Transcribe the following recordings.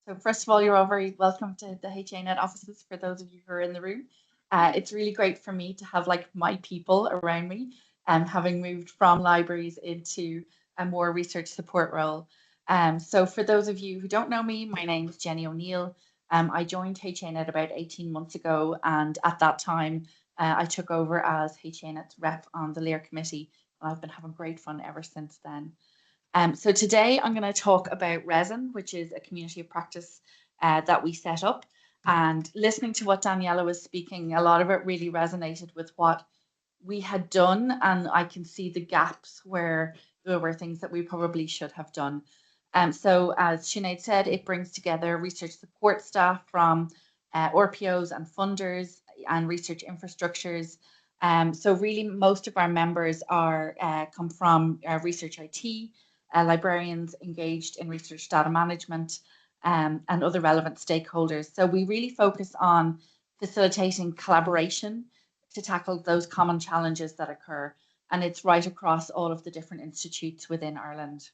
So first of all, you're all very welcome to the HANet offices for those of you who are in the room. It's really great for me to have like my people around me, having moved from libraries into a more research support role. So for those of you who don't know me, my name is Jenny O'Neill. I joined HANet about 18 months ago, and at that time, I took over as HANet's rep on the LIR committee, and I've been having great fun ever since then. So today I'm going to talk about RESIN, which is a community of practice that we set up. And listening to what Daniela was speaking, a lot of it really resonated with what we had done. And I can see the gaps where there were things that we probably should have done. So as Sinead said, it brings together research support staff from RPOs and funders and research infrastructures. So really most of our members are come from research IT, librarians engaged in research data management, and other relevant stakeholders. So we really focus on facilitating collaboration to tackle those common challenges that occur. And it's right across all of the different institutes within Ireland.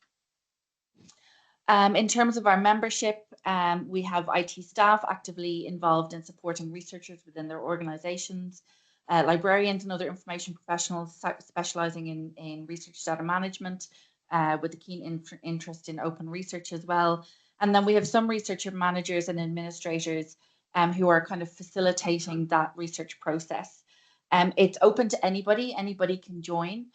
In terms of our membership, we have IT staff actively involved in supporting researchers within their organizations, librarians and other information professionals specializing in research data management, with a keen interest in open research as well. And then we have some researcher managers and administrators who are kind of facilitating that research process. It's open to anybody can join.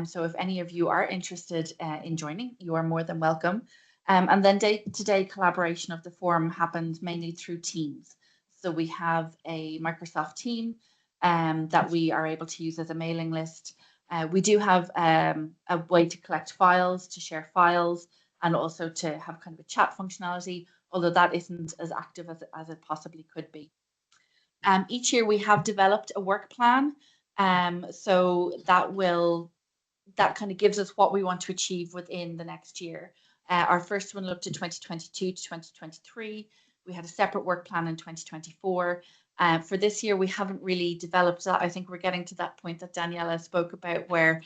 So if any of you are interested in joining, you are more than welcome. And then day-to-day collaboration of the forum happens mainly through Teams. So we have a Microsoft team that we are able to use as a mailing list. We do have a way to collect files, to share files, and also to have kind of a chat functionality, although that isn't as active as it possibly could be. Each year we have developed a work plan. So that kind of gives us what we want to achieve within the next year. Our first one looked at 2022 to 2023. We had a separate work plan in 2024. For this year, we haven't really developed that. I think we're getting to that point that Daniela spoke about where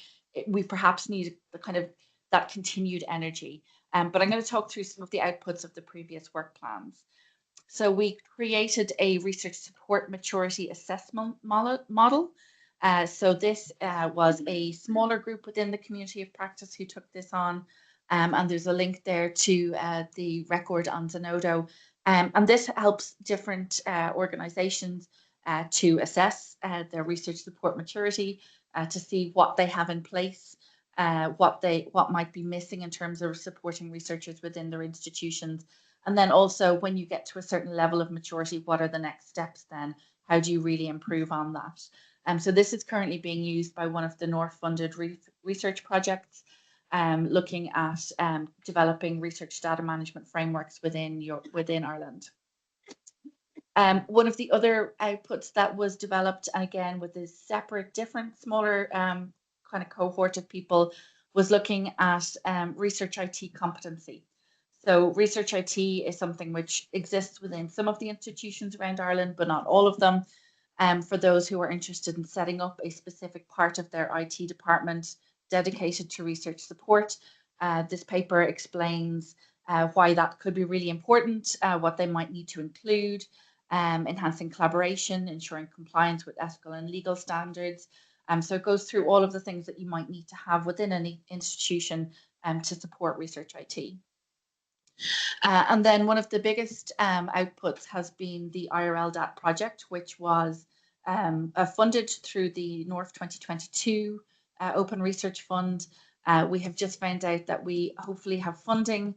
we perhaps need the kind of that continued energy. But I'm going to talk through some of the outputs of the previous work plans. So we created a research support maturity assessment model. So this was a smaller group within the community of practice who took this on. And there's a link there to the record on Zenodo. And this helps different organizations to assess their research support maturity, to see what they have in place, what might be missing in terms of supporting researchers within their institutions. And then also when you get to a certain level of maturity, what are the next steps then? How do you really improve on that? So this is currently being used by one of the North funded research projects, looking at developing research data management frameworks within Ireland. One of the other outputs that was developed, and again with a separate, different, smaller kind of cohort of people, was looking at research IT competency. So research IT is something which exists within some of the institutions around Ireland, but not all of them. For those who are interested in setting up a specific part of their IT department dedicated to research support, this paper explains why that could be really important, what they might need to include, enhancing collaboration, ensuring compliance with ethical and legal standards. So it goes through all of the things that you might need to have within any institution to support research IT. And then one of the biggest outputs has been the IRL-DAT project, which was funded through the North 2022 Open Research Fund. We have just found out that we hopefully have funding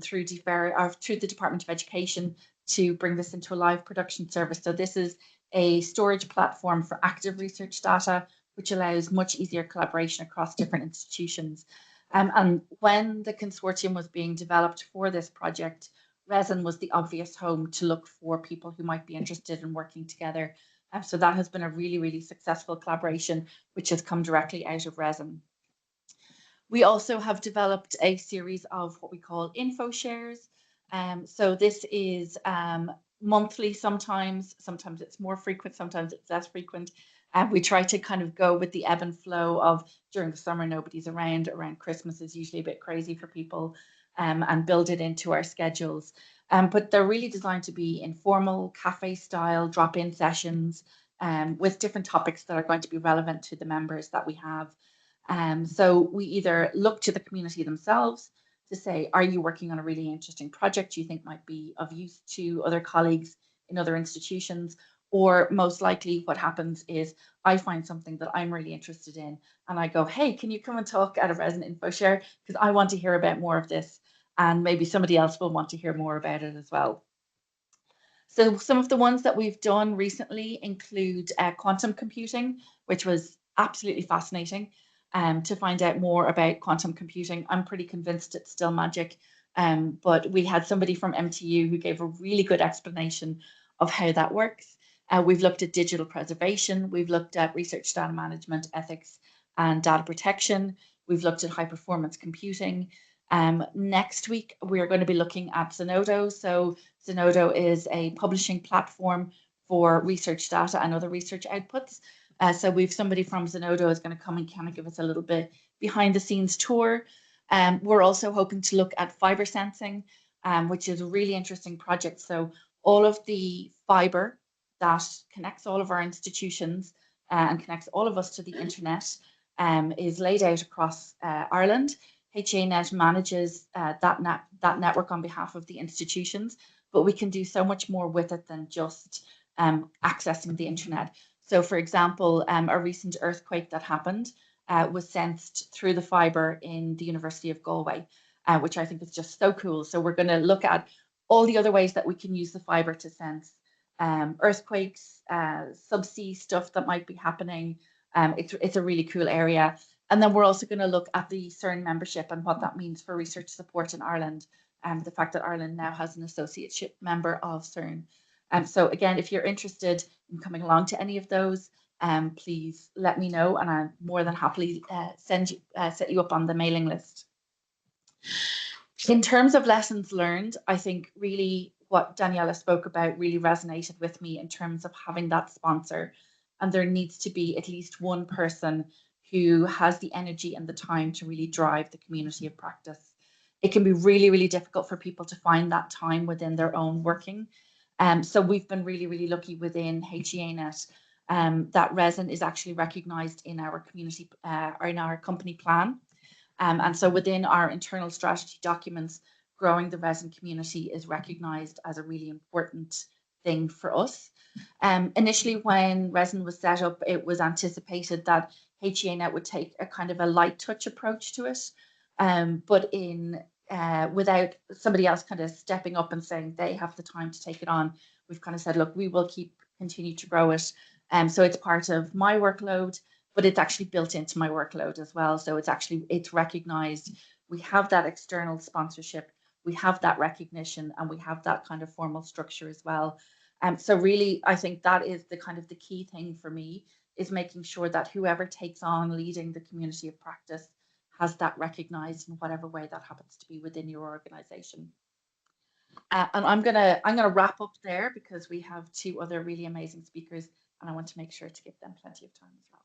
through the Department of Education to bring this into a live production service. So this is a storage platform for active research data, which allows much easier collaboration across different institutions. And when the consortium was being developed for this project, RESIN was the obvious home to look for people who might be interested in working together. So that has been a really, really successful collaboration, which has come directly out of RESIN. We also have developed a series of what we call info shares. So this is monthly sometimes it's more frequent, sometimes it's less frequent. We try to kind of go with the ebb and flow of during the summer, nobody's around. Around Christmas is usually a bit crazy for people. and build it into our schedules. But they're really designed to be informal, cafe style, drop-in sessions with different topics that are going to be relevant to the members that we have. So we either look to the community themselves to say, are you working on a really interesting project you think might be of use to other colleagues in other institutions? Or most likely what happens is I find something that I'm really interested in and I go, hey, can you come and talk at a RESIN info share? Because I want to hear about more of this. And maybe somebody else will want to hear more about it as well. So some of the ones that we've done recently include quantum computing, which was absolutely fascinating to find out more about quantum computing. I'm pretty convinced it's still magic, but we had somebody from MTU who gave a really good explanation of how that works. We've looked at digital preservation. We've looked at research data management, ethics, and data protection. We've looked at high performance computing. Next week, we're going to be looking at Zenodo. So Zenodo is a publishing platform for research data and other research outputs. So we've somebody from Zenodo is going to come and kind of give us a little bit behind the scenes tour. We're also hoping to look at fiber sensing, which is a really interesting project. So all of the fiber that connects all of our institutions and connects all of us to the internet is laid out across Ireland. HEAnet manages that network on behalf of the institutions, but we can do so much more with it than just accessing the internet. So, for example, a recent earthquake that happened was sensed through the fiber in the University of Galway, which I think is just so cool. So we're going to look at all the other ways that we can use the fiber to sense earthquakes, subsea stuff that might be happening. It's a really cool area. And then we're also going to look at the CERN membership and what that means for research support in Ireland, and the fact that Ireland now has an associateship member of CERN. So again, if you're interested in coming along to any of those, please let me know, and I'm more than happily set you up on the mailing list. In terms of lessons learned, I think really what Daniela spoke about really resonated with me in terms of having that sponsor, and there needs to be at least one person who has the energy and the time to really drive the community of practice. It can be really, really difficult for people to find that time within their own working. So we've been really, really lucky within HEAnet that RESIN is actually recognised in our community, in our company plan. And so within our internal strategy documents, growing the RESIN community is recognised as a really important thing for us. Initially, when RESIN was set up, it was anticipated that HEAnet would take a kind of a light touch approach to it, but without somebody else kind of stepping up and saying they have the time to take it on, we've kind of said, look, we will continue to grow it. So it's part of my workload, but it's actually built into my workload as well. So it's recognized. We have that external sponsorship, we have that recognition, and we have that kind of formal structure as well. So really, I think that is the kind of the key thing for me, is making sure that whoever takes on leading the community of practice has that recognized in whatever way that happens to be within your organization. And I'm gonna wrap up there because we have two other really amazing speakers, and I want to make sure to give them plenty of time as well.